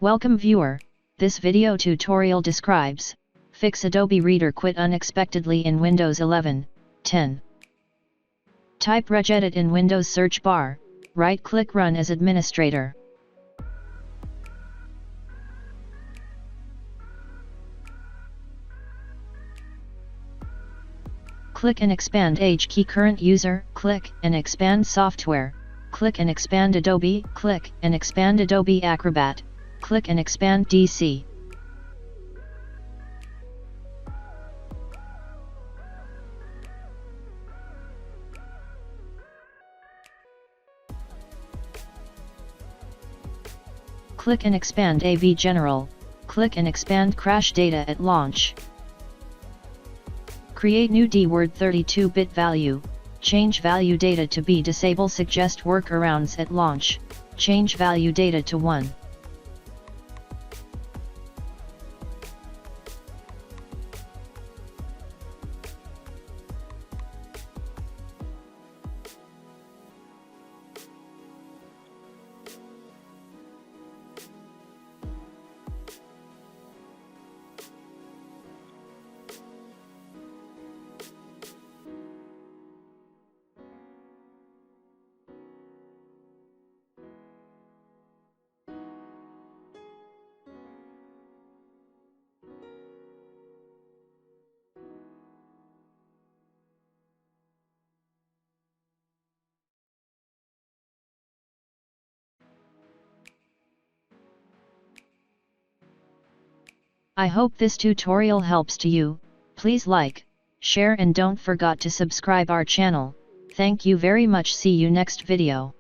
Welcome viewer, this video tutorial describes, fix Adobe Reader quit unexpectedly in Windows 11, 10. Type regedit in Windows search bar, right-click Run as administrator. Click and expand H key current user, click and expand software, click and expand Adobe, click and expand Adobe Acrobat, click and expand DC. Click and expand AV General, click and expand Crash Data at Launch. Create new DWord 32-bit value, change value data to bDisableSuggestWorkaroundsAtLaunch, change value data to 1. I hope this tutorial helps to you. Please like, share and don't forget to subscribe our channel. Thank you very much. See you next video.